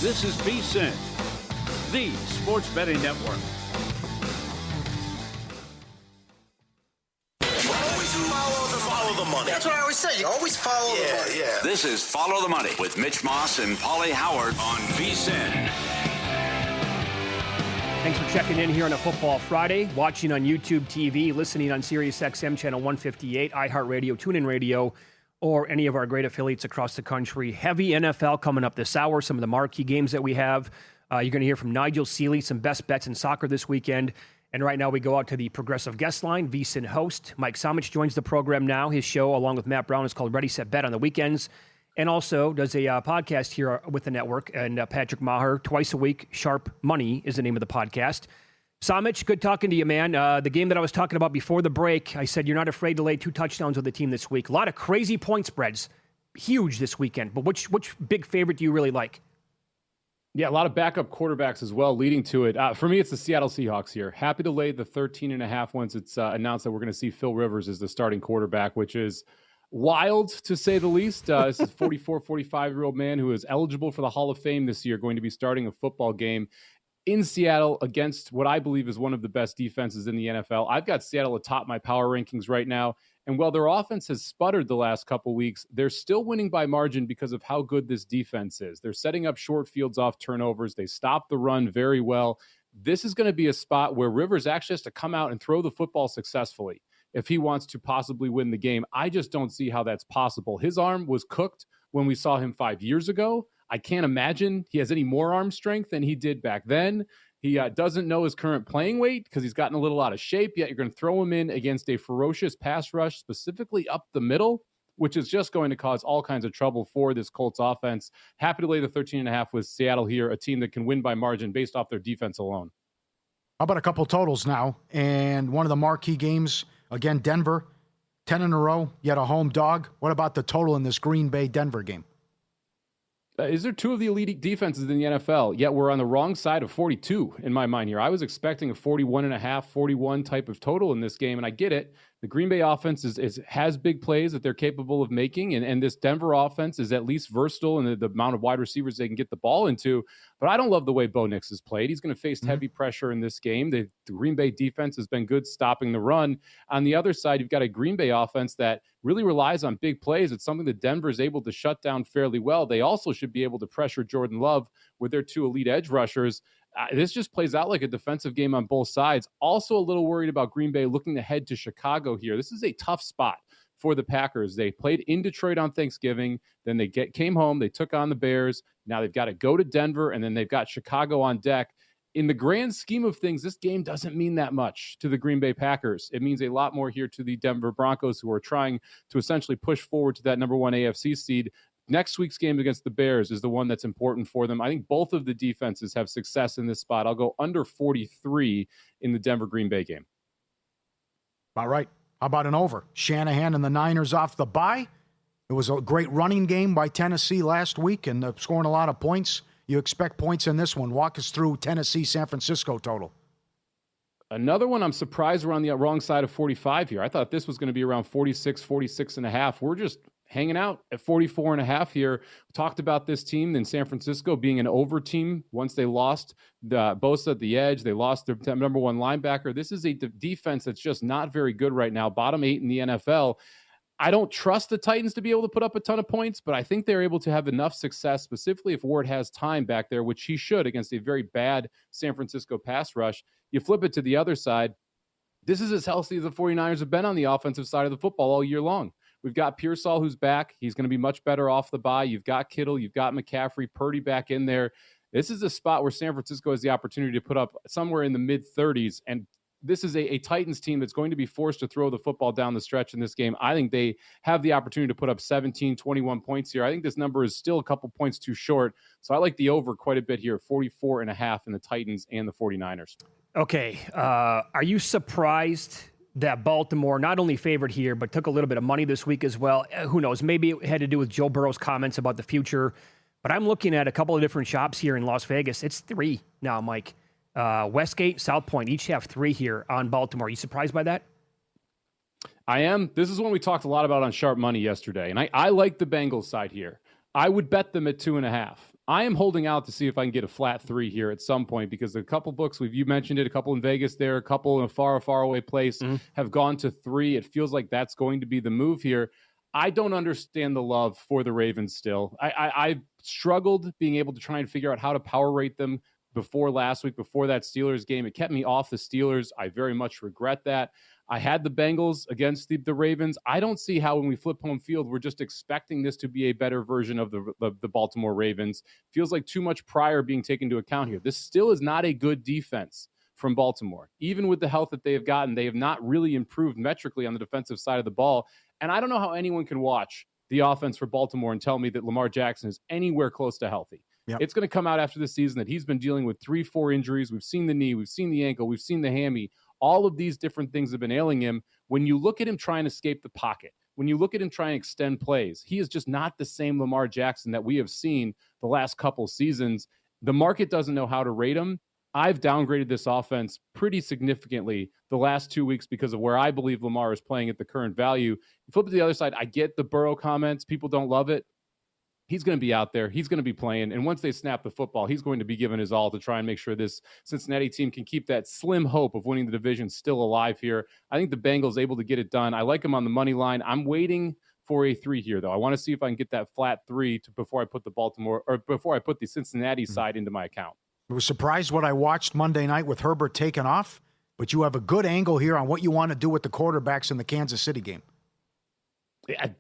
This is VSiN, the sports betting network. Follow the money. That's what I always say. You always follow the money. Yeah. This is Follow the Money with Mitch Moss and Pauly Howard on VSiN. Thanks for checking in here on a Football Friday, watching on YouTube TV, listening on Sirius XM channel 158, iHeartRadio, TuneIn Radio, or any of our great affiliates across the country. Heavy NFL coming up this hour, some of the marquee games that we have. You're going to hear from Nigel Seeley, some best bets in soccer this weekend. And right now we go out to the Progressive Guest Line. VSiN host Mike Somich joins the program now. His show, along with Matt Brown, is called Ready, Set, Bet on the weekends. And also does a podcast here with the network. And Patrick Maher, twice a week, Sharp Money is the name of the podcast. Somich, good talking to you, man. The game that I was talking about before the break, I said you're not afraid to lay 2 touchdowns with the team this week. A lot of crazy point spreads. Huge this weekend. But which big favorite do you really like? Yeah, a lot of backup quarterbacks as well leading to it. For me, it's the Seattle Seahawks here. Happy to lay the 13.5 once it's announced that we're going to see Phil Rivers as the starting quarterback, which is wild to say the least. This is a 44, 45-year-old man who is eligible for the Hall of Fame this year, going to be starting a football game in Seattle against what I believe is one of the best defenses in the NFL. I've got Seattle atop my power rankings right now. And while their offense has sputtered the last couple weeks, they're still winning by margin because of how good this defense is. They're setting up short fields off turnovers. They stop the run very well. This is going to be a spot where Rivers actually has to come out and throw the football successfully if he wants to possibly win the game. I just don't see how that's possible. His arm was cooked when we saw him 5 years ago. I can't imagine he has any more arm strength than he did back then. He doesn't know his current playing weight because he's gotten a little out of shape, yet you're going to throw him in against a ferocious pass rush, specifically up the middle, which is just going to cause all kinds of trouble for this Colts offense. Happy to lay the 13.5 with Seattle here, a team that can win by margin based off their defense alone. How about a couple totals now? And one of the marquee games, again, Denver, 10 in a row, yet a home dog. What about the total in this Green Bay-Denver game? Is there 2 of the elite defenses in the NFL, yet we're on the wrong side of 42 in my mind here. I was expecting a 41.5, 41 type of total in this game, and I get it. The Green Bay offense has big plays that they're capable of making, and this Denver offense is at least versatile in the amount of wide receivers they can get the ball into. But I don't love the way Bo Nix has played. He's going to face heavy pressure in this game. The Green Bay defense has been good stopping the run. On the other side, you've got a Green Bay offense that really relies on big plays. It's something that Denver is able to shut down fairly well. They also should be able to pressure Jordan Love with their 2 elite edge rushers. This just plays out like a defensive game on both sides. Also a little worried about Green Bay looking ahead to Chicago here. This is a tough spot for the Packers. They played in Detroit on Thanksgiving. Then they came home. They took on the Bears. Now they've got to go to Denver, and then they've got Chicago on deck. In the grand scheme of things, this game doesn't mean that much to the Green Bay Packers. It means a lot more here to the Denver Broncos, who are trying to essentially push forward to that number 1 AFC seed. Next week's game against the Bears is the one that's important for them. I think both of the defenses have success in this spot. I'll go under 43 in the Denver-Green Bay game. All right. How about an over? Shanahan and the Niners off the bye. It was a great running game by Tennessee last week and scoring a lot of points. You expect points in this one. Walk us through Tennessee-San Francisco total. Another one I'm surprised we're on the wrong side of 45 here. I thought this was going to be around 46, 46.5. We're just hanging out at 44.5 here. We talked about this team in San Francisco being an over team once they lost Bosa at the edge. They lost their number 1 linebacker. This is a defense that's just not very good right now, bottom 8 in the NFL. I don't trust the Titans to be able to put up a ton of points, but I think they're able to have enough success, specifically if Ward has time back there, which he should against a very bad San Francisco pass rush. You flip it to the other side. This is as healthy as the 49ers have been on the offensive side of the football all year long. We've got Pearsall, who's back. He's going to be much better off the bye. You've got Kittle. You've got McCaffrey, Purdy back in there. This is a spot where San Francisco has the opportunity to put up somewhere in the mid-30s. And this is a Titans team that's going to be forced to throw the football down the stretch in this game. I think they have the opportunity to put up 17, 21 points here. I think this number is still a couple points too short. So I like the over quite a bit here, 44.5 in the Titans and the 49ers. Okay. Are you surprised that Baltimore not only favored here, but took a little bit of money this week as well? Who knows? Maybe it had to do with Joe Burrow's comments about the future. But I'm looking at a couple of different shops here in Las Vegas. It's 3 now, Mike. Westgate, South Point, each have 3 here on Baltimore. Are you surprised by that? I am. This is one we talked a lot about on Sharp Money yesterday. And I like the Bengals side here. I would bet them at 2.5. I am holding out to see if I can get a flat 3 here at some point, because a couple books, you mentioned it, a couple in Vegas there, a couple in a far away place have gone to 3. It feels like that's going to be the move here. I don't understand the love for the Ravens still. I struggled being able to try and figure out how to power rate them before last week, before that Steelers game. It kept me off the Steelers. I very much regret that. I had the Bengals against the Ravens. I don't see how when we flip home field, we're just expecting this to be a better version of the Baltimore Ravens. Feels like too much prior being taken into account here. This still is not a good defense from Baltimore. Even with the health that they have gotten, they have not really improved metrically on the defensive side of the ball. And I don't know how anyone can watch the offense for Baltimore and tell me that Lamar Jackson is anywhere close to healthy. Yep. It's going to come out after the season that he's been dealing with 3-4 injuries. We've seen the knee, we've seen the ankle, we've seen the hammy. All of these different things have been ailing him. When you look at him trying to escape the pocket, when you look at him trying to extend plays, he is just not the same Lamar Jackson that we have seen the last couple seasons. The market doesn't know how to rate him. I've downgraded this offense pretty significantly the last 2 weeks because of where I believe Lamar is playing at the current value. Flip to the other side, I get the Burrow comments. People don't love it. He's going to be out there. He's going to be playing. And once they snap the football, he's going to be giving his all to try and make sure this Cincinnati team can keep that slim hope of winning the division still alive here. I think the Bengals able to get it done. I like him on the money line. I'm waiting for a 3 here, though. I want to see if I can get that flat 3 before I put the Cincinnati side into my account. I was surprised what I watched Monday night with Herbert taking off, but you have a good angle here on what you want to do with the quarterbacks in the Kansas City game.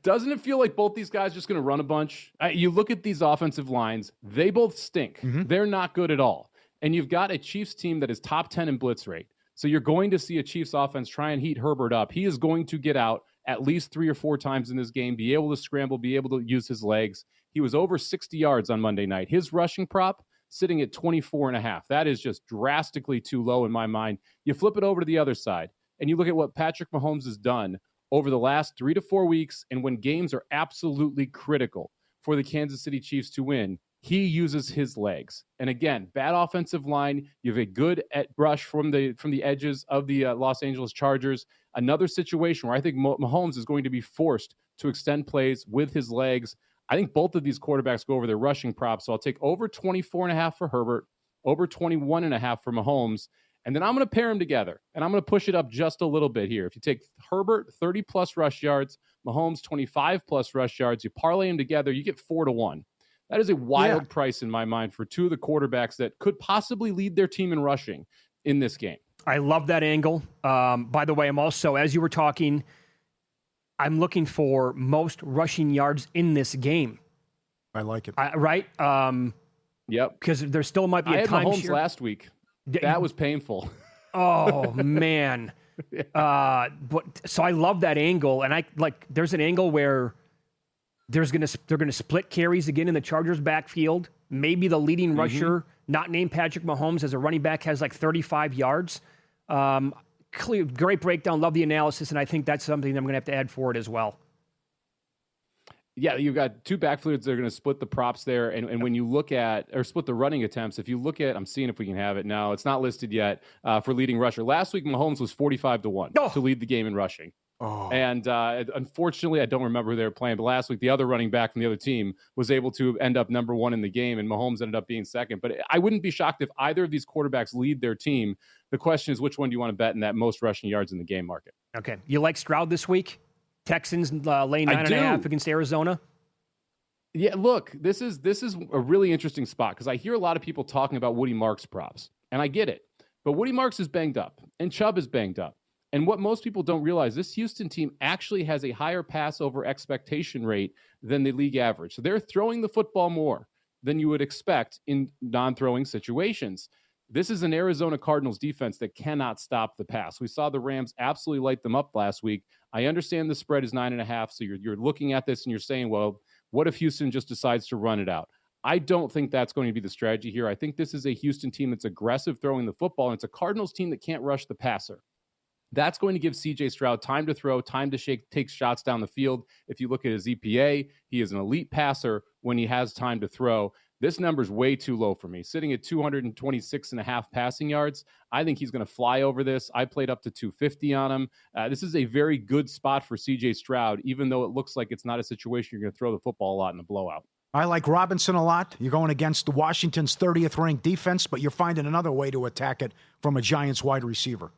Doesn't it feel like both these guys are just going to run a bunch? You look at these offensive lines, they both stink. They're not good at all. And you've got a Chiefs team that is top 10 in blitz rate. So you're going to see a Chiefs offense try and heat Herbert up. He is going to get out at least 3 or 4 times in this game, be able to scramble, be able to use his legs. He was over 60 yards on Monday night. His rushing prop sitting at 24.5. That is just drastically too low in my mind. You flip it over to the other side, and you look at what Patrick Mahomes has done over the last 3 to 4 weeks, and when games are absolutely critical for the Kansas City Chiefs to win, he uses his legs. And again, bad offensive line. You have a good rush from the edges of the Los Angeles Chargers. Another situation where I think Mahomes is going to be forced to extend plays with his legs. I think both of these quarterbacks go over their rushing props. So I'll take over 24.5 for Herbert, over 21.5 for Mahomes. And then I'm going to pair them together, and I'm going to push it up just a little bit here. If you take Herbert, 30-plus rush yards, Mahomes, 25-plus rush yards, you parlay them together, you get 4-1. That is a wild price in my mind for two of the quarterbacks that could possibly lead their team in rushing in this game. I love that angle. By the way, I'm also, as you were talking, I'm looking for most rushing yards in this game. I like it. Right? Yep. Because there still might be I a had time Mahomes last week. That was painful. Oh, man. But so I love that angle. And there's an angle where they're going to split carries again in the Chargers backfield. Maybe the leading rusher, not named Patrick Mahomes, as a running back, has like 35 yards. Great breakdown. Love the analysis. And I think that's something I'm going to have to add for it as well. Yeah, you've got two backfields that are going to split the props there. And when you look at, or split the running attempts, if you look at, I'm seeing if we can have it now. It's not listed yet for leading rusher. Last week, Mahomes was 45-1 to lead the game in rushing. Oh. And unfortunately, I don't remember who they were playing, but last week, the other running back from the other team was able to end up number one in the game, and Mahomes ended up being second. But I wouldn't be shocked if either of these quarterbacks lead their team. The question is, which one do you want to bet in that most rushing yards in the game market? Okay. You like Stroud this week? Texans laying 9.5 against Arizona? Yeah, look, this is a really interesting spot because I hear a lot of people talking about Woody Marks props, and I get it. But Woody Marks is banged up, and Chubb is banged up. And what most people don't realize, this Houston team actually has a higher pass over expectation rate than the league average. So they're throwing the football more than you would expect in non-throwing situations. This is an Arizona Cardinals defense that cannot stop the pass. We saw the Rams absolutely light them up last week. I understand the spread is 9.5, so you're looking at this and you're saying, well, what if Houston just decides to run it out? I don't think that's going to be the strategy here. I think this is a Houston team that's aggressive throwing the football, and it's a Cardinals team that can't rush the passer. That's going to give C.J. Stroud time to throw, time to take shots down the field. If you look at his EPA, he is an elite passer when he has time to throw. This number is way too low for me. Sitting at 226.5 passing yards, I think he's going to fly over this. I played up to 250 on him. This is a very good spot for C.J. Stroud, even though it looks like it's not a situation you're going to throw the football a lot in the blowout. I like Robinson a lot. You're going against Washington's 30th ranked defense, but you're finding another way to attack it from a Giants wide receiver.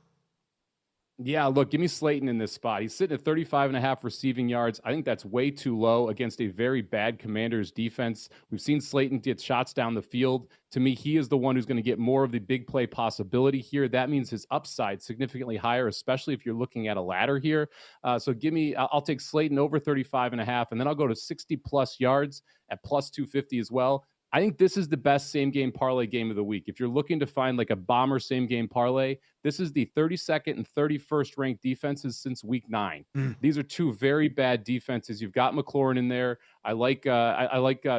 Yeah, look, give me Slayton in this spot. He's sitting at 35.5 receiving yards. I think that's way too low against a very bad Commanders defense. We've seen Slayton get shots down the field. To me, he is the one who's going to get more of the big play possibility here. That means his upside significantly higher, especially if you're looking at a ladder here. So I'll take Slayton over 35.5, and then I'll go to 60-plus yards at plus 250 as well. I think this is the best same-game parlay game of the week. If you're looking to find like a bomber same-game parlay, this is the 32nd and 31st ranked defenses since week 9. These are two very bad defenses. You've got McLaurin in there. I like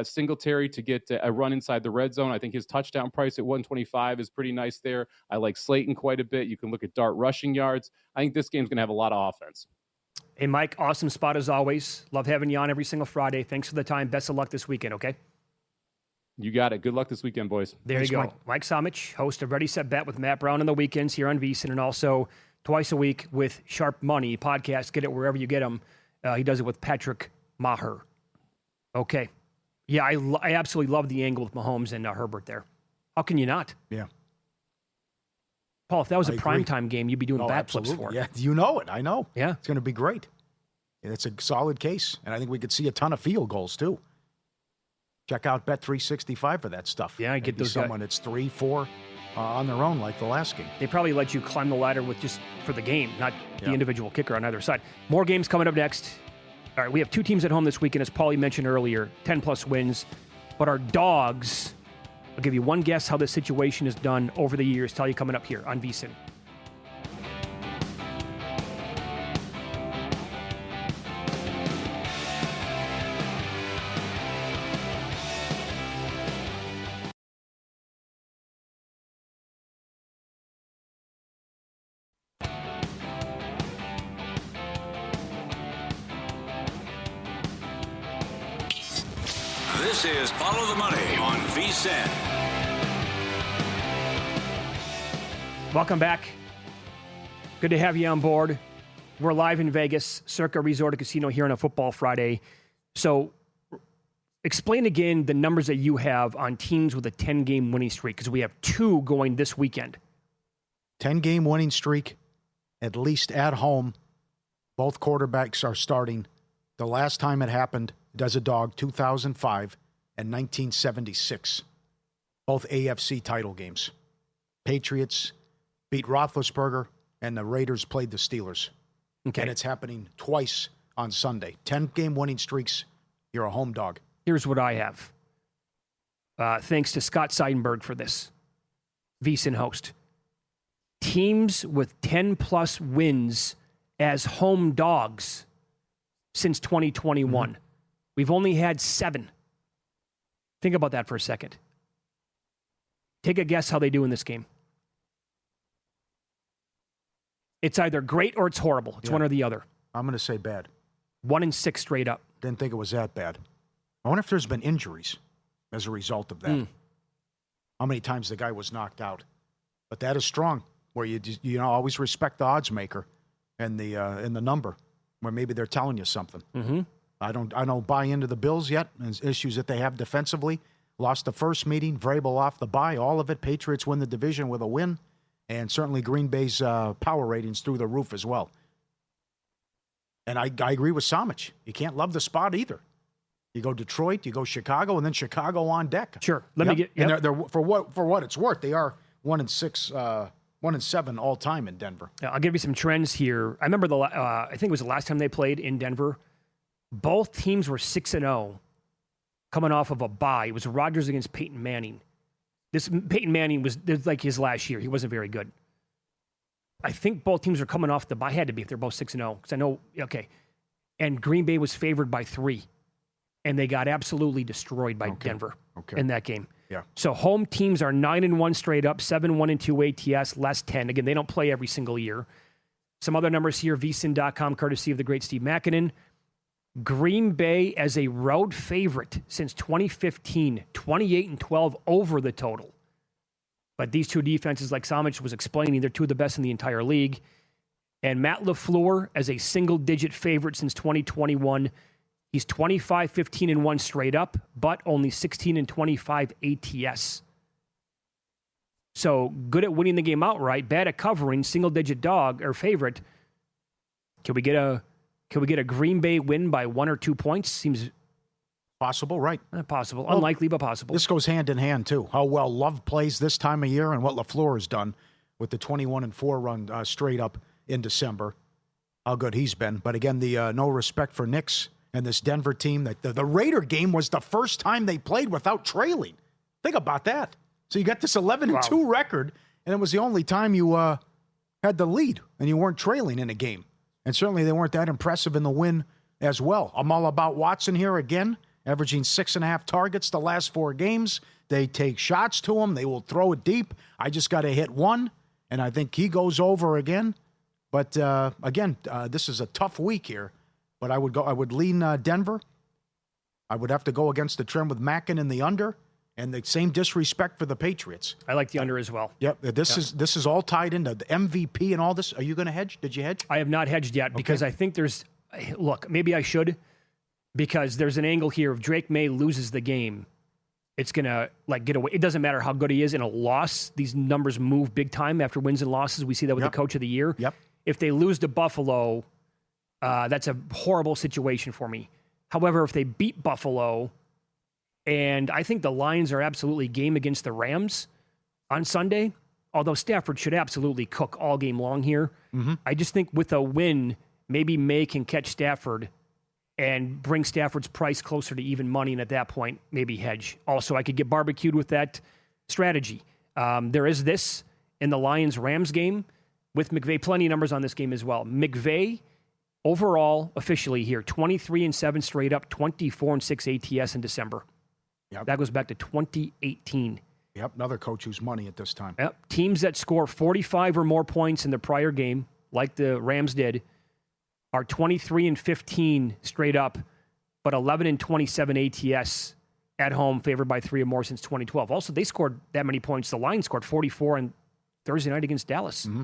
Singletary to get a run inside the red zone. I think his touchdown price at 125 is pretty nice there. I like Slayton quite a bit. You can look at Dart rushing yards. I think this game's going to have a lot of offense. Hey, Mike, awesome spot as always. Love having you on every single Friday. Thanks for the time. Best of luck this weekend, okay? You got it. Good luck this weekend, boys. There you go. Mike Somich, host of Ready, Set, Bet with Matt Brown on the weekends here on VSiN, and also twice a week with Sharp Money podcast. Get it wherever you get them. He does it with Patrick Maher. Okay. Yeah, I absolutely love the angle with Mahomes and Herbert there. How can you not? Yeah. Paul, if that was a primetime game, you'd be doing backflips for it. Yeah, you know it. I know. Yeah. It's going to be great. It's a solid case, and I think we could see a ton of field goals, too. Check out Bet365 for that stuff. Yeah, I get those. Someone that's 3-4 on their own, like the last game. They probably let you climb the ladder with just for the game, not the individual kicker on either side. More games coming up next. All right, we have two teams at home this weekend, as Pauly mentioned earlier, 10-plus wins. But our dogs, I'll give you one guess how this situation is done over the years. Tell you coming up here on VSiN. This is Follow the Money on VSiN. Welcome back. Good to have you on board. We're live in Vegas, Circa Resort and Casino here on a Football Friday. So explain again the numbers that you have on teams with a 10-game winning streak, because we have two going this weekend. 10-game winning streak, at least at home. Both quarterbacks are starting. The last time it happened, does a dog, 2005 and 1976. Both AFC title games. Patriots beat Roethlisberger, and the Raiders played the Steelers. Okay. And it's happening twice on Sunday. 10-game winning streaks, you're a home dog. Here's what I have. Thanks to Scott Seidenberg for this. VSiN host. Teams with 10-plus wins as home dogs since 2021. Mm-hmm. We've only had 7. Think about that for a second. Take a guess how they do in this game. It's either great or it's horrible. It's one or the other. I'm going to say bad. 1-6 straight up. Didn't think it was that bad. I wonder if there's been injuries as a result of that. How many times the guy was knocked out. But that is strong, where you always respect the odds maker and the number, where maybe they're telling you something. Mm-hmm. I don't buy into the Bills yet, and issues that they have defensively. Lost the first meeting, Vrabel off the bye, all of it. Patriots win the division with a win, and certainly Green Bay's power ratings through the roof as well. And I agree with Somich. You can't love the spot either. You go Detroit, you go Chicago, and then Chicago on deck. Sure. And they're for what it's worth, they are 1-6, 1-7 all time in Denver. I'll give you some trends here. I remember I think it was the last time they played in Denver. Both teams were 6-0 coming off of a bye. It was Rodgers against Peyton Manning. This Peyton Manning was like his last year. He wasn't very good. I think both teams were coming off the bye. Had to be if they're both 6-0. Because I know, okay. And Green Bay was favored by 3. And they got absolutely destroyed by Denver in that game. Yeah. So home teams are 9-1 straight up, 7-1-2 ATS, less 10. Again, they don't play every single year. Some other numbers here, vsin.com, courtesy of the great Steve Makinen. Green Bay as a road favorite since 2015, 28-12 over the total. But these two defenses, like Somich was explaining, they're two of the best in the entire league. And Matt LaFleur as a single-digit favorite since 2021. He's 25-15-1 straight up, but only 16-25 ATS. So good at winning the game outright, bad at covering, single-digit dog or favorite. Can we get a Green Bay win by 1 or 2 points? Seems possible, right? Possible, unlikely, but possible. This goes hand in hand too. How well Love plays this time of year and what LaFleur has done with the 21-4 run straight up in December. How good he's been, but again, the no respect for Knicks and this Denver team. That the Raider game was the first time they played without trailing. Think about that. So you got this 11-2 record, and it was the only time you had the lead and you weren't trailing in a game. And certainly they weren't that impressive in the win as well. I'm all about Watson here again, averaging 6.5 targets the last 4 games. They take shots to him. They will throw it deep. I just got to hit one, and I think he goes over again. But again, this is a tough week here. But I would lean Denver. I would have to go against the trend with Mackin in the under, and the same disrespect for the Patriots. I like the under as well. Yep, this is all tied into the MVP and all this. Are you going to hedge? Did you hedge? I have not hedged yet because I think maybe I should, because there's an angle here. If Drake May loses the game, it's going to get away. It doesn't matter how good he is in a loss. These numbers move big time after wins and losses. We see that with the coach of the year. Yep. If they lose to Buffalo, that's a horrible situation for me. However, if they beat Buffalo, and I think the Lions are absolutely game against the Rams on Sunday, although Stafford should absolutely cook all game long here. Mm-hmm. I just think with a win, maybe May can catch Stafford and bring Stafford's price closer to even money, and at that point, maybe hedge. Also, I could get barbecued with that strategy. There is this in the Lions-Rams game with McVay. Plenty of numbers on this game as well. McVay, overall, officially here, 23-7 straight up, 24-6 ATS in December. Yep. That goes back to 2018. Yep, another coach who's money at this time. Yep. Teams that score 45 or more points in the prior game, like the Rams did, are 23-15 straight up, but 11-27 ATS at home, favored by 3 or more since 2012. Also, they scored that many points. The Lions scored 44 on Thursday night against Dallas. Mm-hmm.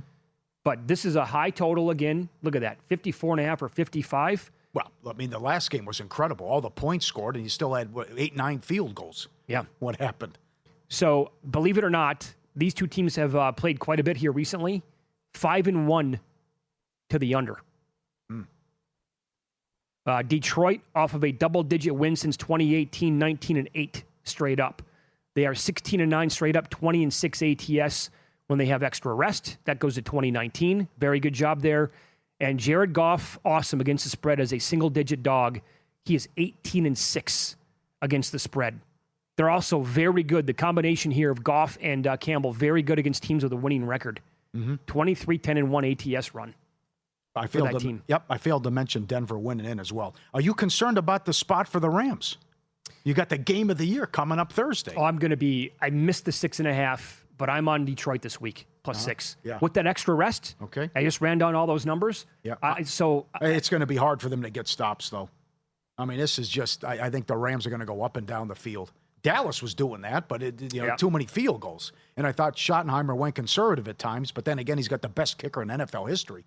But this is a high total again. Look at that, 54.5 or 55. Well, I mean, the last game was incredible. All the points scored, and you still had 8-9 field goals. Yeah. What happened? So, believe it or not, these two teams have played quite a bit here recently. 5-1 to the under. Detroit, off of a double-digit win since 2018, 19-8 straight up. They are 16-9 straight up, 20-6 ATS when they have extra rest. That goes to 2019. Very good job there. And Jared Goff, awesome against the spread as a single-digit dog. He is 18-6 against the spread. They're also very good. The combination here of Goff and Campbell, very good against teams with a winning record. 23-10-1 ATS run. I failed to mention Denver winning in as well. Are you concerned about the spot for the Rams? You got the game of the year coming up Thursday. Oh, I missed the 6.5, but I'm on Detroit this week, plus 6. Yeah. With that extra rest, okay. I just ran down all those numbers. Yeah. It's going to be hard for them to get stops, though. I mean, this is just, I think the Rams are going to go up and down the field. Dallas was doing that, but too many field goals. And I thought Schottenheimer went conservative at times, but then again, he's got the best kicker in NFL history,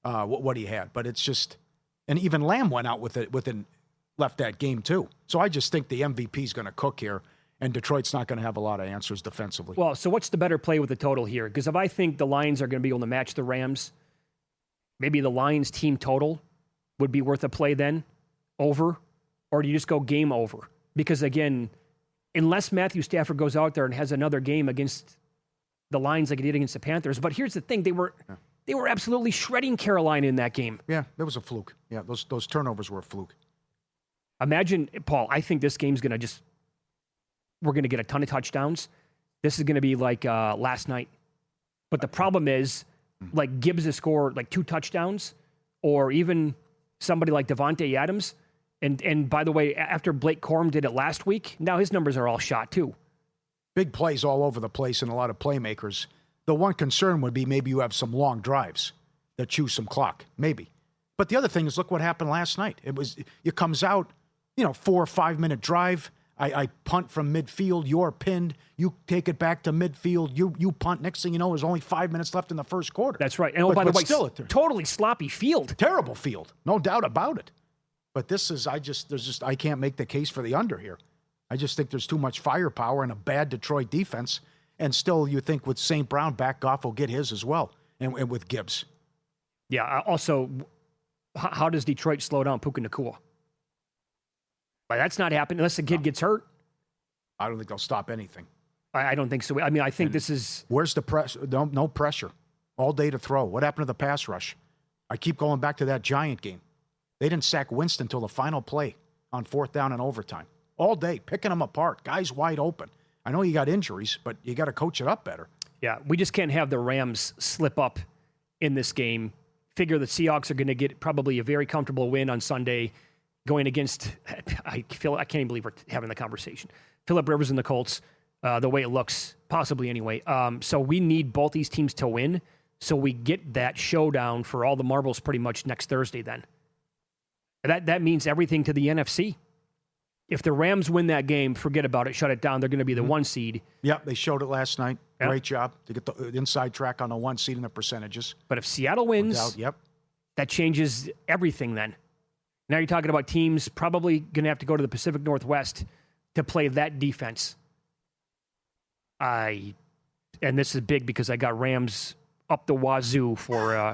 what he had. But it's just, and even Lamb went out left that game too. So I just think the MVP is going to cook here, and Detroit's not going to have a lot of answers defensively. Well, so what's the better play with the total here? Because if I think the Lions are going to be able to match the Rams, maybe the Lions team total would be worth a play then, over, or do you just go game over? Because again, unless Matthew Stafford goes out there and has another game against the Lions like he did against the Panthers. But here's the thing, they were absolutely shredding Carolina in that game. Yeah, that was a fluke. Yeah, those turnovers were a fluke. Imagine, Paul, I think this game's going to we're going to get a ton of touchdowns. This is going to be like last night. But the problem is, like Gibbs has scored like 2 touchdowns, or even somebody like Devontae Adams. And by the way, after Blake Corum did it last week, now his numbers are all shot too. Big plays all over the place and a lot of playmakers. The one concern would be maybe you have some long drives that chew some clock, maybe. But the other thing is, look what happened last night. It comes out, 4 or 5 minute drive. I punt from midfield. You're pinned. You take it back to midfield. You punt. Next thing you know, there's only 5 minutes left in the first quarter. That's right. And by the way, still, totally sloppy field. Terrible field. No doubt about it. But this is, I can't make the case for the under here. I just think there's too much firepower and a bad Detroit defense. And still, you think with St. Brown back, Goff will get his as well, and with Gibbs. Yeah, also, how does Detroit slow down Puka Nacua? Like, that's not happening unless the kid gets hurt. I don't think they'll stop anything. I don't think so. I mean, I think this is... Where's the pressure? No pressure. All day to throw. What happened to the pass rush? I keep going back to that Giant game. They didn't sack Winston until the final play on 4th down and overtime. All day, picking them apart. Guys wide open. I know you got injuries, but you got to coach it up better. Yeah, we just can't have the Rams slip up in this game. Figure the Seahawks are going to get probably a very comfortable win on Sunday going against, I can't even believe we're having the conversation. Phillip Rivers and the Colts, the way it looks, possibly anyway. So we need both these teams to win so we get that showdown for all the marbles pretty much next Thursday then. That means everything to the NFC. If the Rams win that game, forget about it, shut it down. They're going to be the 1 seed. Yep, they showed it last night. Yep. Great job to get the inside track on the 1 seed and the percentages. But if Seattle wins, that changes everything then. Now you're talking about teams probably going to have to go to the Pacific Northwest to play that defense. And this is big because I got Rams up the wazoo for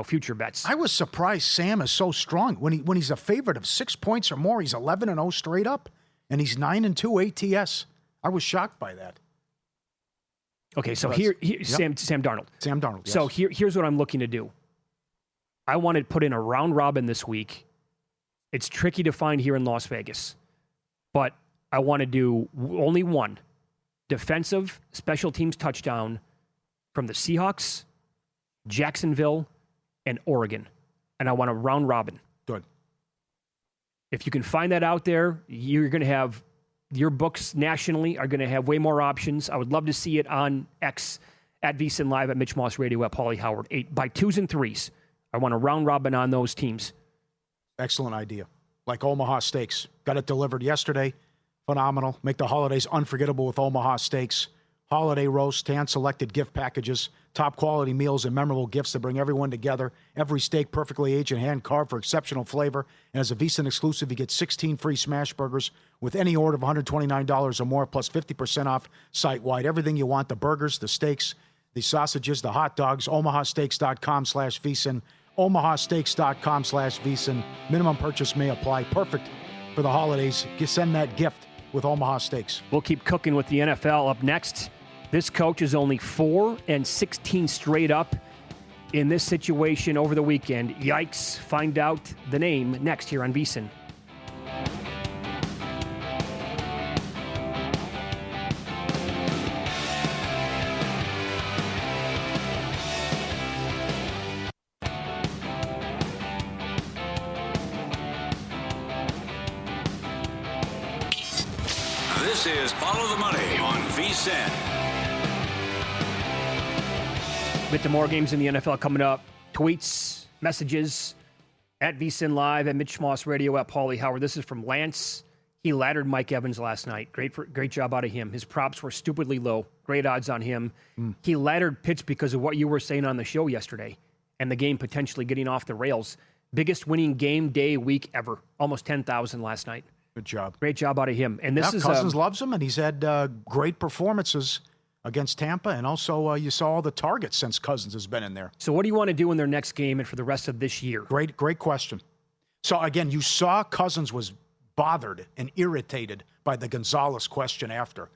future bets. I was surprised Sam is so strong. When he's a favorite of 6 points or more, he's 11-0 straight up, and he's 9-2 ATS. I was shocked by that. Okay, so here Sam Darnold. Sam Darnold, yes. So here's what I'm looking to do. I want to put in a round robin this week. It's tricky to find here in Las Vegas, but I want to do only one defensive special teams touchdown from the Seahawks, Jacksonville, and Oregon. And I want a round robin. Good. If you can find that out there, you're going to have your books nationally are going to have way more options. I would love to see it on X at VSiN Live, at Mitch Moss Radio, at Pauly Howard. 8 by 2s and 3s. I want a round robin on those teams. Excellent idea. Like Omaha Steaks. Got it delivered yesterday. Phenomenal. Make the holidays unforgettable with Omaha Steaks. Holiday roast, hand-selected gift packages, top-quality meals, and memorable gifts that bring everyone together. Every steak perfectly aged and hand-carved for exceptional flavor. And as a VSiN exclusive, you get 16 free smash burgers with any order of $129 or more, plus 50% off site-wide. Everything you want, the burgers, the steaks, the sausages, the hot dogs. omahasteaks.com/VSiN. omahasteaks.com/VSiN. Minimum purchase may apply. Perfect for the holidays. Send that gift with Omaha Steaks. We'll keep cooking with the NFL up next. This coach is only 4-16 straight up in this situation over the weekend. Yikes. Find out the name next here on VSiN. This is Follow the Money on VSiN. Bit to more games in the NFL coming up. Tweets, messages at VSiN Live, at Mitch Moss Radio, at Pauly Howard. This is from Lance. He laddered Mike Evans last night. Great job out of him. His props were stupidly low. Great odds on him. He laddered Pitts because of what you were saying on the show yesterday and the game potentially getting off the rails. Biggest winning game day week ever. Almost 10,000 last night. Good job. Great job out of him. And this is Cousins loves him, and he's had great performances against Tampa, and also you saw all the targets since Cousins has been in there. So what do you want to do in their next game and for the rest of this year? Great question. So again, you saw Cousins was bothered and irritated by the Gonzalez question after,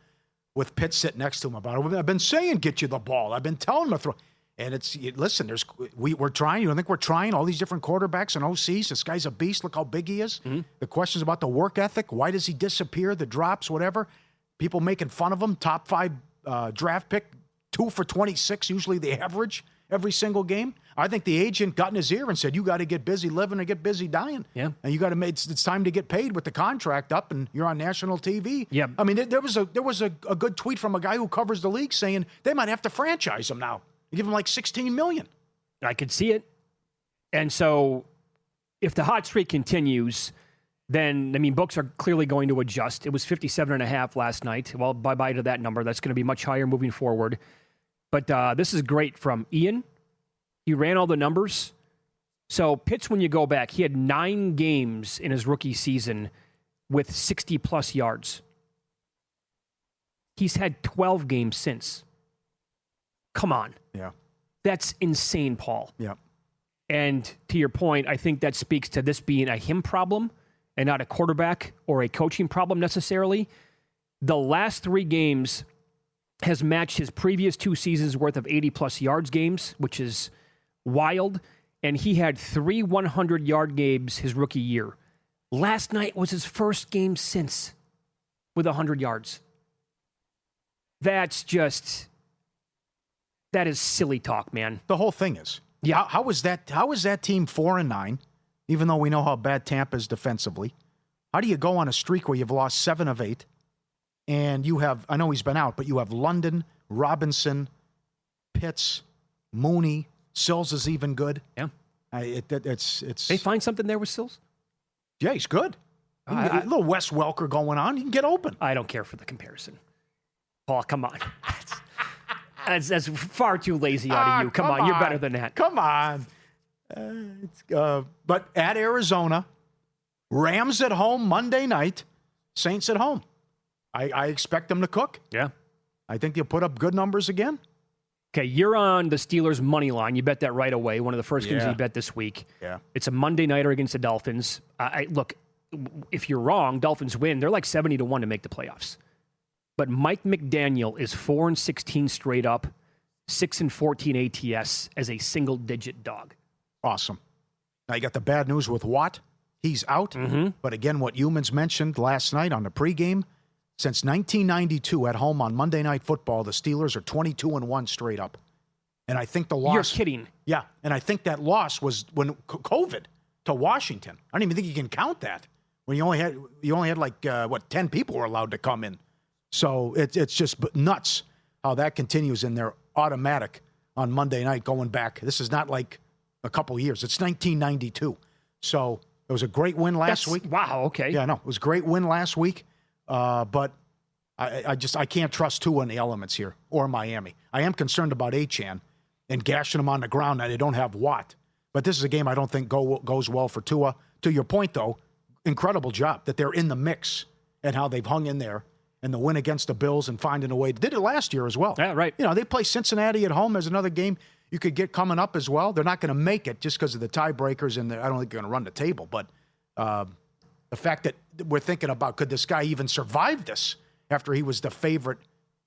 with Pitt sitting next to him about it. I've been saying get you the ball. I've been telling him to throw. And listen, we're trying. You don't think we're trying? All these different quarterbacks and OCs. This guy's a beast. Look how big he is. Mm-hmm. The questions about the work ethic. Why does he disappear? The drops, whatever. People making fun of him. Top 5 draft pick, 2 for 26, usually the average every single game. I think the agent got in his ear and said, you got to get busy living or get busy dying. Yeah. And you got to make, it's time to get paid with the contract up and you're on national TV. Yeah. I mean, there was a good tweet from a guy who covers the league saying they might have to franchise him now. Give him like $16 million. I could see it. And so if the hot streak continues, then, I mean, books are clearly going to adjust. It was 57.5 last night. Well, bye-bye to that number. That's going to be much higher moving forward. But this is great from Ian. He ran all the numbers. So Pitts, when you go back, he had 9 games in his rookie season with 60-plus yards. He's had 12 games since. Come on. Yeah. That's insane, Paul. Yeah. And to your point, I think that speaks to this being a him problem and not a quarterback or a coaching problem necessarily. The last 3 games has matched his previous 2 seasons worth of 80-plus yards games, which is wild. And he had 3 100-yard games his rookie year. Last night was his first game since with 100 yards. That is silly talk, man. The whole thing is. Yeah. How is that team 4-9, even though we know how bad Tampa is defensively? How do you go on a streak where you've lost 7 of 8? And you have, I know he's been out, but you have London, Robinson, Pitts, Mooney, Sills is even good. Yeah. It's. They find something there with Sills? Yeah, he's good. A little Wes Welker going on. He can get open. I don't care for the comparison. Paul, come on. That's far too lazy out of you. Come on, you're better than that. Come on. But at Arizona, Rams at home Monday night, Saints at home. I expect them to cook. Yeah. I think they'll put up good numbers again. Okay, you're on the Steelers' money line. You bet that right away. One of the first games you bet this week. Yeah. It's a Monday nighter against the Dolphins. Look, if you're wrong, Dolphins win. They're like 70-1 to make the playoffs. But Mike McDaniel is 4-16 straight up, 6-14 ATS as a single-digit dog. Awesome. Now you got the bad news with Watt. He's out. Mm-hmm. But again, what Humans mentioned last night on the pregame, since 1992 at home on Monday Night Football, the Steelers are 22-1 straight up. And I think the loss... You're kidding. Yeah, and I think that loss was when COVID to Washington. I don't even think you can count that. When you only had like 10 people were allowed to come in. So it's just nuts how that continues in their automatic on Monday night going back. This is not like a couple years. It's 1992. So it was a great win last week. Wow, okay. Yeah, no, it was a great win last week. But I can't trust Tua in the elements here or Miami. I am concerned about Achane and gashing him on the ground now they don't have Watt. But this is a game I don't think goes well for Tua. To your point, though, incredible job that they're in the mix and how they've hung in there. And the win against the Bills and finding a way. Did it last year as well. Yeah, right. You know, they play Cincinnati at home as another game you could get coming up as well. They're not going to make it just because of the tiebreakers, and I don't think they're going to run the table. But the fact that we're thinking about, could this guy even survive this after he was the favorite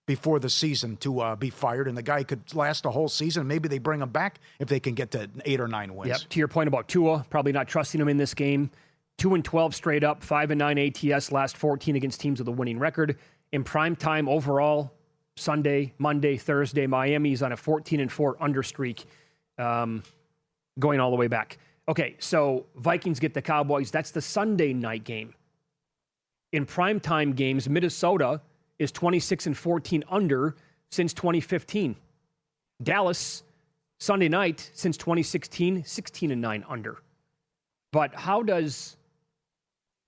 before the season to be fired, and the guy could last the whole season. Maybe they bring him back if they can get to 8 or 9 wins. Yep. To your point about Tua, probably not trusting him in this game. 2-12 straight up, 5-9 ATS, last 14 against teams with a winning record. In prime time overall, Sunday, Monday, Thursday, Miami's on a 14-4 under streak, going all the way back. Okay, so Vikings get the Cowboys. That's the Sunday night game. In primetime games, Minnesota is 26-14 under since 2015. Dallas, Sunday night, since 2016, 16-9 under. But how does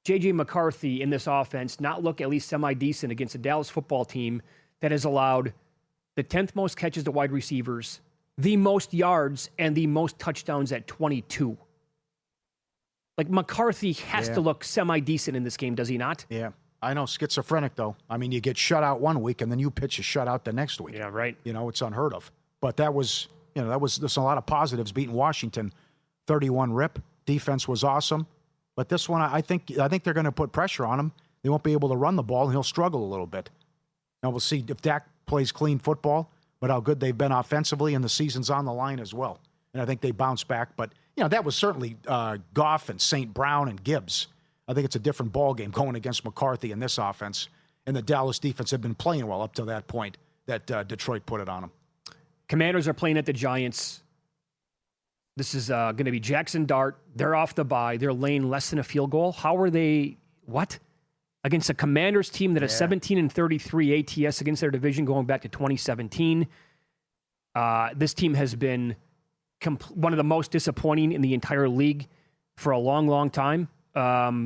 J.J. McCarthy in this offense not look at least semi-decent against a Dallas football team that has allowed the 10th most catches to wide receivers, the most yards, and the most touchdowns at 22? Like, McCarthy has to look semi-decent in this game, does he not? Yeah. I know, schizophrenic, though. I mean, you get shut out one week, and then you pitch a shutout the next week. Yeah, right. You know, it's unheard of. But there's a lot of positives beating Washington 31 rip. Defense was awesome. But this one, I think they're going to put pressure on him. They won't be able to run the ball, and he'll struggle a little bit. Now, we'll see if Dak plays clean football, but how good they've been offensively, and the season's on the line as well. And I think they bounce back. But, that was certainly Goff and St. Brown and Gibbs. I think it's a different ballgame going against McCarthy in this offense. And the Dallas defense have been playing well up to that point that Detroit put it on them. Commanders are playing at the Giants. This is going to be Jackson Dart. They're off the bye. They're laying less than a field goal. How are they, against a Commanders team that has 17-33 ATS against their division going back to 2017. This team has been one of the most disappointing in the entire league for a long, long time.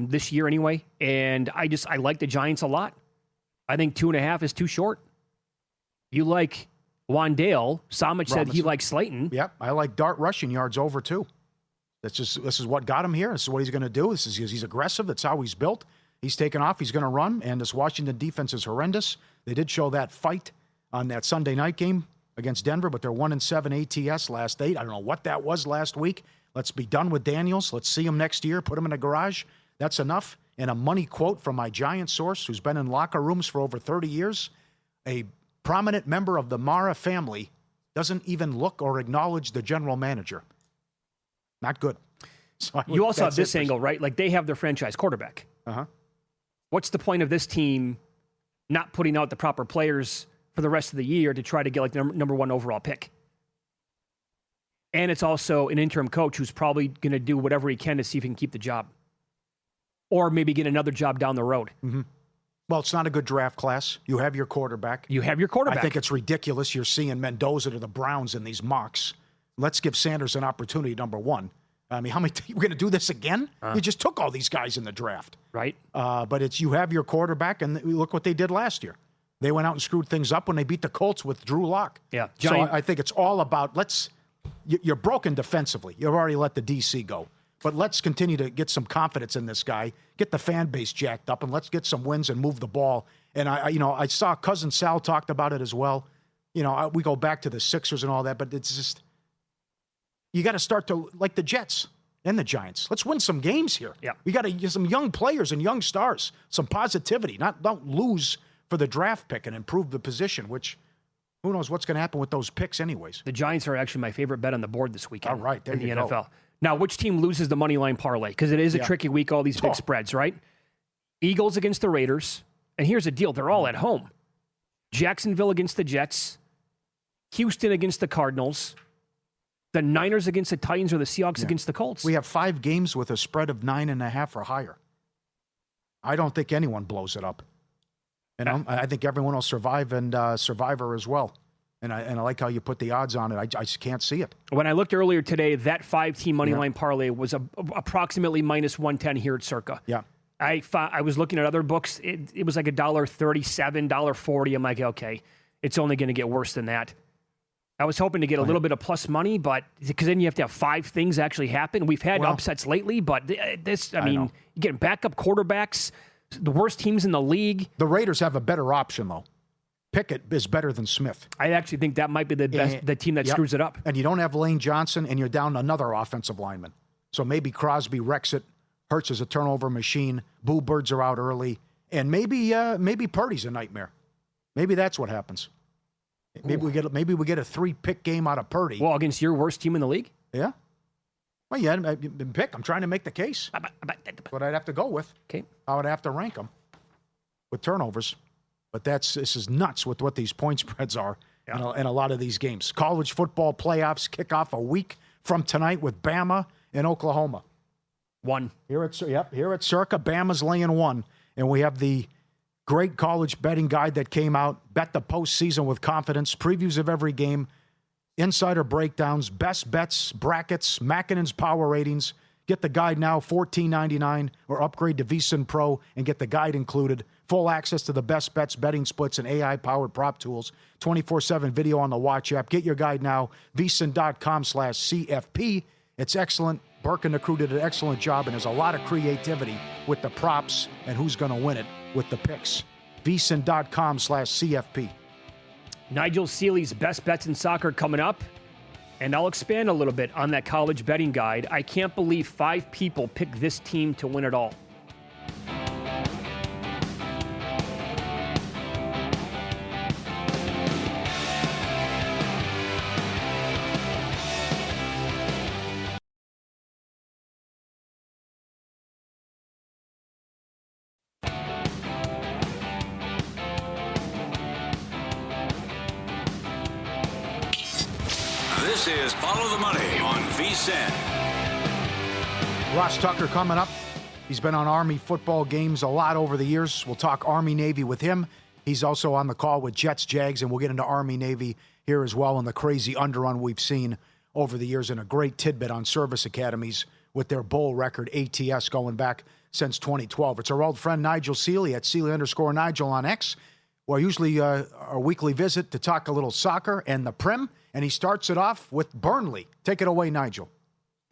This year anyway. And I like the Giants a lot. I think 2.5 is too short. You like Wandale. Somich said he likes Slayton. Yep, I like Dart rushing yards over, too. This is what got him here. This is what he's going to do. He's aggressive. That's how he's built. He's taken off. He's going to run. And this Washington defense is horrendous. They did show that fight on that Sunday night game against Denver, but they're 1-7 ATS last 8. I don't know what that was last week. Let's be done with Daniels. Let's see him next year. Put him in a garage. That's enough. And a money quote from my Giant source who's been in locker rooms for over 30 years. A prominent member of the Mara family doesn't even look or acknowledge the general manager. Not good. So you also have this angle, right? Like, they have their franchise quarterback. Uh-huh. What's the point of this team not putting out the proper players for the rest of the year to try to get like the number 1 overall pick? And it's also an interim coach who's probably going to do whatever he can to see if he can keep the job. Or maybe get another job down the road. Mm-hmm. Well, it's not a good draft class. You have your quarterback. I think it's ridiculous you're seeing Mendoza to the Browns in these mocks. Let's give Sanders an opportunity, number 1. I mean, we're going to do this again? You just took all these guys in the draft. Right. But you have your quarterback, and look what they did last year. They went out and screwed things up when they beat the Colts with Drew Lock. Yeah. So I think it's all about you're broken defensively. You've already let the DC go. But let's continue to get some confidence in this guy, get the fan base jacked up, and let's get some wins and move the ball. And I saw Cousin Sal talked about it as well. We go back to the Sixers and all that, but it's just you got to start to like the Jets and the Giants. Let's win some games here. Yeah. We got to get some young players and young stars, some positivity. Don't lose for the draft pick and improve the position, which who knows what's going to happen with those picks anyways. The Giants are actually my favorite bet on the board this weekend. All right, there in you the go. NFL. Now, which team loses the money line parlay? Because it is a tricky week, all these big spreads, right? Eagles against the Raiders. And here's the deal. They're all at home. Jacksonville against the Jets. Houston against the Cardinals. The Niners against the Titans, or the Seahawks against the Colts. We have 5 games with a spread of 9.5 or higher. I don't think anyone blows it up. I think everyone will survive, and Survivor as well. And I like how you put the odds on it. I just can't see it. When I looked earlier today, that 5-team money line parlay was approximately minus 110 here at Circa. Yeah. I was looking at other books. It was like $1.37, $1.40. I'm like, okay, it's only going to get worse than that. I was hoping to get a little bit of plus money, but because then you have to have 5 things actually happen. We've had upsets lately, but you're getting backup quarterbacks, the worst teams in the league. The Raiders have a better option, though. Pickett is better than Smith. I actually think that might be the team that screws it up. And you don't have Lane Johnson, and you're down another offensive lineman. So maybe Crosby wrecks it. Hurts is a turnover machine. Boo Birds are out early. And maybe Purdy's a nightmare. Maybe that's what happens. Maybe we get a 3-pick game out of Purdy. Well, against your worst team in the league? Yeah. Well, yeah, pick. I'm trying to make the case. That's what I'd have to go with. Okay. I would have to rank them with turnovers. But this is nuts with what these point spreads are in a lot of these games. College football playoffs kick off a week from tonight with Bama and Oklahoma. 1. Here at Circa, Bama's laying 1. And we have the great college betting guide that came out. Bet the postseason with confidence. Previews of every game. Insider breakdowns. Best bets, brackets, Makinen's power ratings. Get the guide now, $14.99, or upgrade to VSiN Pro and get the guide included. Full access to the best bets, betting splits, and AI-powered prop tools. 24/7 video on the Watch app. Get your guide now, VSiN.com/CFP. It's excellent. Burke and the crew did an excellent job, and there's a lot of creativity with the props and who's going to win it with the picks. VSiN.com/CFP. Nigel Seeley's best bets in soccer coming up. And I'll expand a little bit on that college betting guide. I can't believe 5 people picked this team to win it all. This is Follow the Money on VSiN. Ross Tucker coming up. He's been on Army football games a lot over the years. We'll talk Army-Navy with him. He's also on the call with Jets-Jags, and we'll get into Army-Navy here as well and the crazy underrun we've seen over the years, and a great tidbit on service academies with their bowl record, ATS, going back since 2012. It's our old friend Nigel Seeley at Seeley_Nigel on X. Well, usually our weekly visit to talk a little soccer and the Prim, and he starts it off with Burnley. Take it away, Nigel.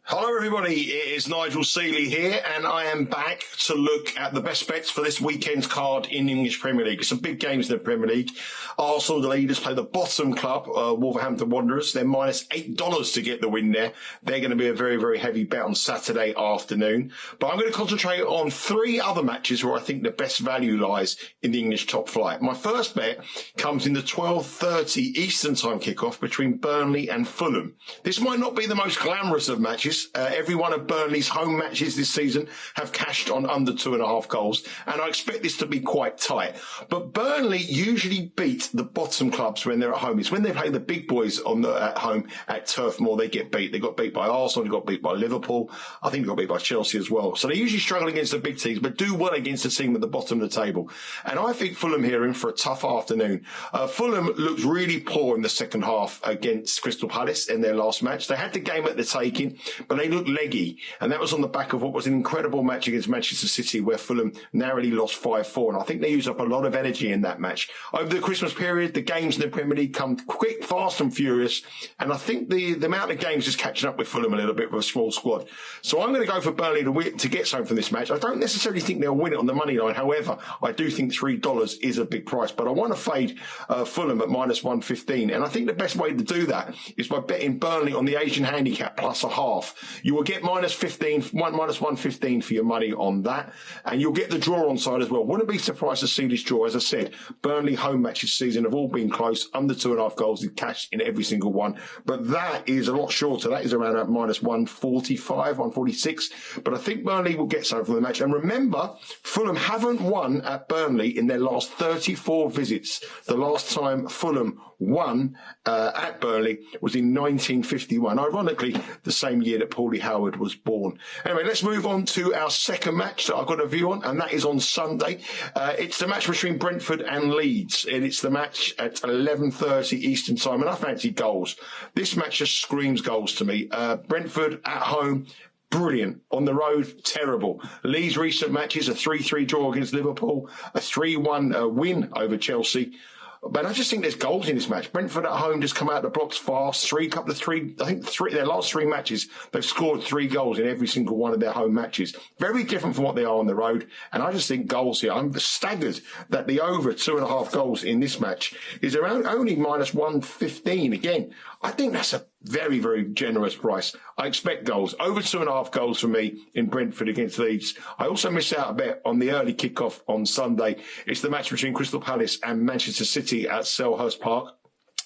Hello everybody, it is Nigel Seeley here, and I am back to look at the best bets for this weekend's card in the English Premier League. Some big games in the Premier League. Arsenal, the leaders, play the bottom club, Wolverhampton Wanderers. They're minus $8 to get the win there. They're going to be a very, very heavy bet on Saturday afternoon. But I'm going to concentrate on three other matches where I think the best value lies in the English top flight. My first bet comes in the 12:30 Eastern Time kickoff between Burnley and Fulham. This might not be the most glamorous of matches. Every one of Burnley's home matches this season have cashed on under 2.5 goals, and I expect this to be quite tight. But Burnley usually beat the bottom clubs when they're at home. It's when they play the big boys at home at Turf Moor they get beat. They got beat by Arsenal, they got beat by Liverpool. I think they got beat by Chelsea as well. So they usually struggle against the big teams, but do well against the team at the bottom of the table. And I think Fulham here in for a tough afternoon. Fulham looked really poor in the second half against Crystal Palace in their last match. They had the game at the taking, but they looked leggy, and that was on the back of what was an incredible match against Manchester City where Fulham narrowly lost 5-4, and I think they used up a lot of energy in that match. Over the Christmas period, the games in the Premier League come quick, fast and furious, and I think the amount of games is catching up with Fulham a little bit with a small squad. So I'm going to go for Burnley to get something from this match. I don't necessarily think they'll win it on the money line. However, I do think $3 is a big price, but I want to fade Fulham at minus 115, and I think the best way to do that is by betting Burnley on the Asian handicap plus a half. You will get minus 115 for your money on that, and you'll get the draw on side as well. Wouldn't be surprised to see this draw. As I said, Burnley home matches season have all been close, under 2.5 goals in cash in every single one, but that is a lot shorter. That is around at minus 145, 146, but I think Burnley will get something from the match. And remember, Fulham haven't won at Burnley in their last 34 visits. The last time Fulham won at Burnley was in 1951, ironically the same year that Pauly Howard was born. Anyway, let's move on to our second match that I've got a view on, and that is on Sunday. It's the match between Brentford and Leeds, and it's the match at 11:30 Eastern Time, and I fancy goals. This match just screams goals to me. Brentford at home, brilliant. On the road, terrible. Leeds' recent matches, a 3-3 draw against Liverpool, a 3-1 win over Chelsea. But I just think there's goals in this match. Brentford at home just come out the blocks fast. Their last three matches, they've scored 3 goals in every single one of their home matches. Very different from what they are on the road. And I just think goals here. I'm staggered that the over 2.5 goals in this match is around only minus 115 again. I think that's a very, very generous price. I expect goals. Over 2.5 goals for me in Brentford against Leeds. I also missed out a bet on the early kickoff on Sunday. It's the match between Crystal Palace and Manchester City at Selhurst Park.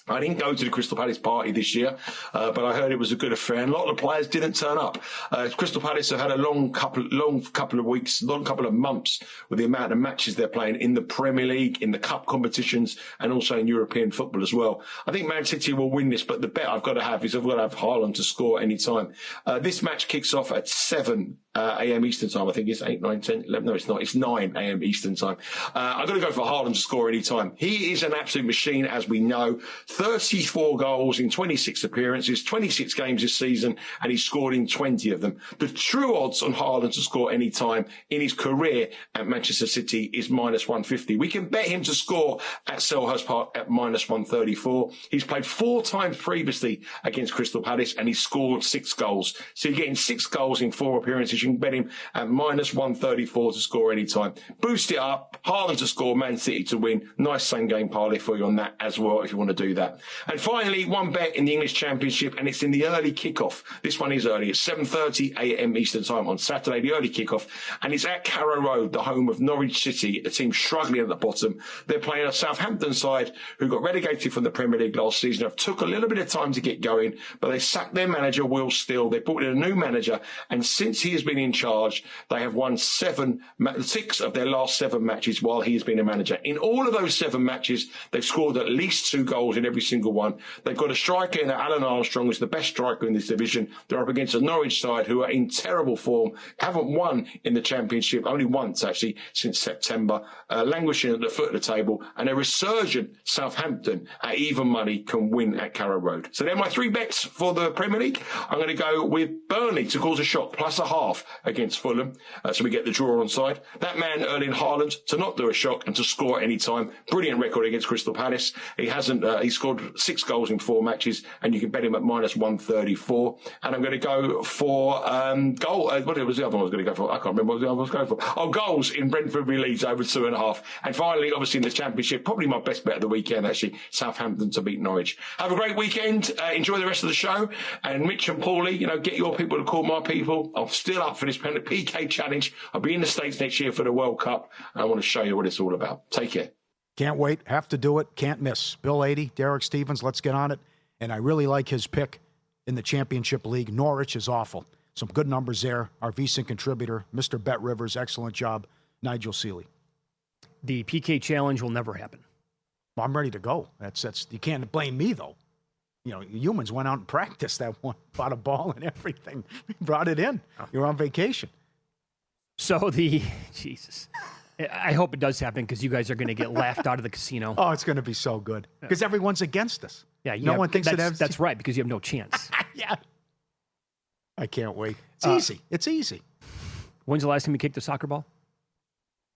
I didn't go to the Crystal Palace party this year, but I heard it was a good affair, and a lot of the players didn't turn up. Crystal Palace have had a long couple of months with the amount of matches they're playing in the Premier League, in the cup competitions, and also in European football as well. I think Man City will win this, but the bet I've got to have is I've got to have Haaland to score any time. This match kicks off at 7 a.m. Eastern Time. I think it's 8, 9, 10, 11. No, it's not. It's 9 a.m. Eastern Time. I've got to go for Haaland to score any time. He is an absolute machine, as we know. 34 goals in 26 appearances, 26 games this season, and he's scored in 20 of them. The true odds on Haaland to score any time in his career at Manchester City is minus 150. We can bet him to score at Selhurst Park at minus 134. He's played 4 times previously against Crystal Palace, and he's scored 6 goals. So you're getting 6 goals in 4 appearances. You can bet him at minus 134 to score any time. Boost it up. Haaland to score, Man City to win. Nice same game parlay for you on that as well if you want to do that. And finally, one bet in the English Championship, and it's in the early kickoff. This one is early. It's 7:30 a.m. Eastern Time on Saturday, the early kickoff. And it's at Carrow Road, the home of Norwich City, a team struggling at the bottom. They're playing a Southampton side who got relegated from the Premier League last season. It took a little bit of time to get going, but they sacked their manager, Will Steele. They brought in a new manager, and since he has been in charge, they have won 6 of their last 7 matches while he has been a manager. In all of those 7 matches, they've scored at least 2 goals in every single one. They've got a striker in Alan Armstrong, who's the best striker in this division. They're up against a Norwich side who are in terrible form, haven't won in the Championship, only once actually since September, languishing at the foot of the table, and a resurgent Southampton at even money can win at Carrow Road. So they're my 3 bets for the Premier League. I'm going to go with Burnley to cause a shock, plus a half. against Fulham. So we get the draw on side. That man, Erling Haaland, to not do a shock and to score at any time. Brilliant record against Crystal Palace. He scored 6 goals in 4 matches, and you can bet him at -134. And I'm going to go for goal. What was the other one I was going to go for? I can't remember what the other one I was going for. Oh, goals in Brentford v Leeds over 2.5. And finally, obviously in the Championship, probably my best bet of the weekend, actually, Southampton to beat Norwich. Have a great weekend. Enjoy the rest of the show. And Mitch and Pauly, get your people to call my people. I'm still up for this PK challenge. I'll be in the States next year for the World Cup. And I want to show you what it's all about. Take care. Can't wait. Have to do it. Can't miss. Bill 80, Derek Stevens, let's get on it. And I really like his pick in the Championship League. Norwich is awful. Some good numbers there. Our VSiN contributor, Mr. Bet Rivers, excellent job. Nigel Seeley. The PK challenge will never happen. Well, I'm ready to go. That's you can't blame me, though. Humans went out and practiced that one, bought a ball and everything. Brought it in. You're on vacation. So Jesus. I hope it does happen because you guys are going to get laughed out of the casino. Oh, it's going to be so good because everyone's against us. Yeah, no one thinks that's right because you have no chance. Yeah. I can't wait. It's easy. It's easy. When's the last time you kicked a soccer ball?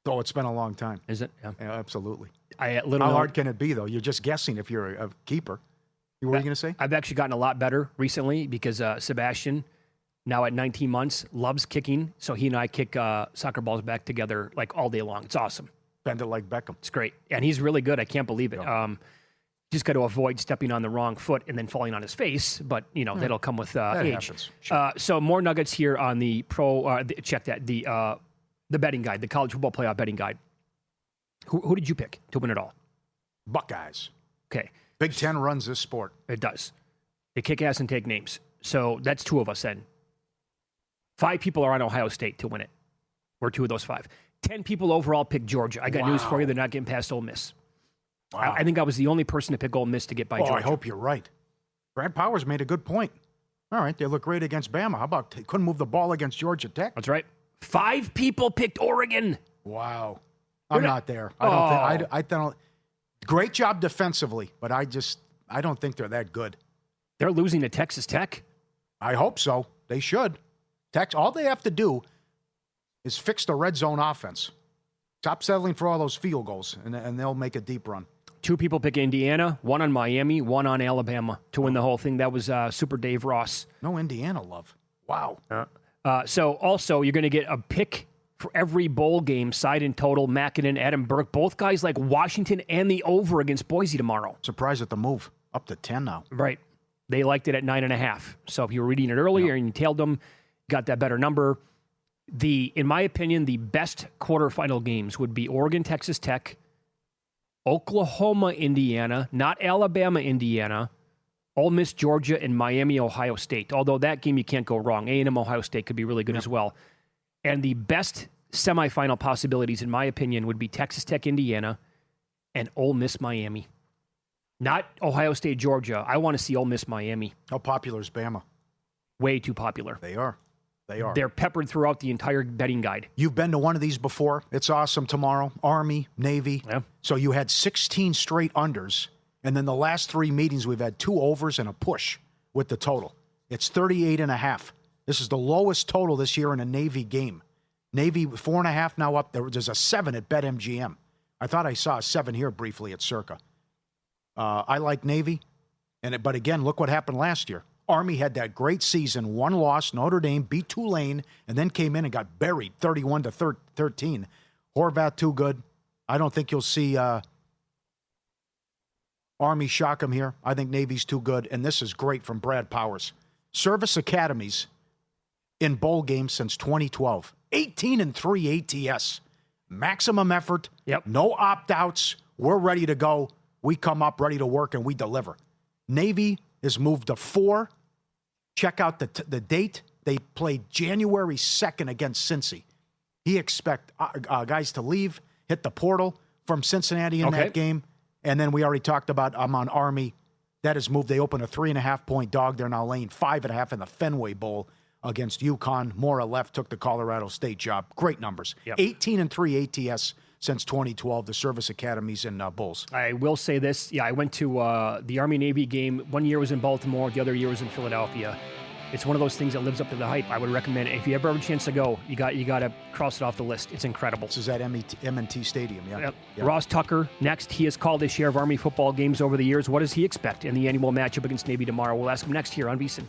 Oh, it's been a long time. Is it? Yeah, absolutely. How hard can it be, though? You're just guessing if you're a keeper. What were you going to say? I've actually gotten a lot better recently because Sebastian, now at 19 months, loves kicking. So he and I kick soccer balls back together like all day long. It's awesome. Bend it like Beckham. It's great. And he's really good. I can't believe it. Yeah. Just got to avoid stepping on the wrong foot and then falling on his face. But, that'll come with age. Sure. So more nuggets here on the the betting guide, the college football playoff betting guide. Who did you pick to win it all? Buckeyes. Okay. Big Ten runs this sport. It does. They kick ass and take names. So that's 2 of us then. 5 people are on Ohio State to win it. We're 2 of those 5. 10 people overall pick Georgia. I got news for you. They're not getting past Ole Miss. Wow. I think I was the only person to pick Ole Miss to get by Georgia. I hope you're right. Brad Powers made a good point. All right, they look great against Bama. How about they couldn't move the ball against Georgia Tech? That's right. 5 people picked Oregon. Wow. I'm not there. I don't. Great job defensively, but I don't think they're that good. They're losing to Texas Tech? I hope so. They should. All they have to do is fix the red zone offense. Stop settling for all those field goals, and they'll make a deep run. 2 people pick Indiana, 1 on Miami, 1 on Alabama to win the whole thing. That was Super Dave Ross. No Indiana love. Wow. So also, you're going to get a pick for every bowl game, side and total, Mackinnon, Adam Burke. Both guys like Washington and the over against Boise tomorrow. Surprised at the move. Up to 10 now. Right. They liked it at 9.5. So if you were reading it earlier and you tailed them, got that better number. In my opinion, the best quarterfinal games would be Oregon, Texas Tech, Oklahoma, Indiana, not Alabama, Indiana, Ole Miss, Georgia, and Miami, Ohio State. Although that game you can't go wrong. A&M, Ohio State could be really good as well. And the best semifinal possibilities, in my opinion, would be Texas Tech, Indiana, and Ole Miss, Miami. Not Ohio State, Georgia. I want to see Ole Miss, Miami. How popular is Bama? Way too popular. They are. They're peppered throughout the entire betting guide. You've been to one of these before. It's awesome tomorrow. Army, Navy. Yeah. So you had 16 straight unders, and then the last 3 meetings we've had 2 overs and a push with the total. It's 38.5. This is the lowest total this year in a Navy game. Navy 4.5 now up. There's a 7 at BetMGM. I thought I saw a 7 here briefly at Circa. I like Navy, but again, look what happened last year. Army had that great season, 1 loss. Notre Dame beat Tulane, and then came in and got buried 31-13. Horvath too good. I don't think you'll see Army shock them here. I think Navy's too good, and this is great from Brad Powers. Service academies in bowl games since 2012. 18-3 ATS. Maximum effort. Yep. No opt-outs. We're ready to go. We come up ready to work, and we deliver. Navy is moved to 4. Check out the date. They played January 2nd against Cincy. He expect guys to leave, hit the portal from Cincinnati in that game. And then we already talked about I'm on Army. That has moved. They opened a 3.5-point dog. They're now laying 5.5 in the Fenway Bowl against UConn. Mora left, took the Colorado State job. Great numbers. Yep. 18-3 ATS since 2012, the service academies and Bulls. I will say this. Yeah, I went to the Army-Navy game. One year was in Baltimore. The other year was in Philadelphia. It's one of those things that lives up to the hype. I would recommend it. If you ever have a chance to go, you got to cross it off the list. It's incredible. This is at M&T Stadium, yeah. Yep. Yep. Ross Tucker, next. He has called his share of Army football games over the years. What does he expect in the annual matchup against Navy tomorrow? We'll ask him next here on VSiN.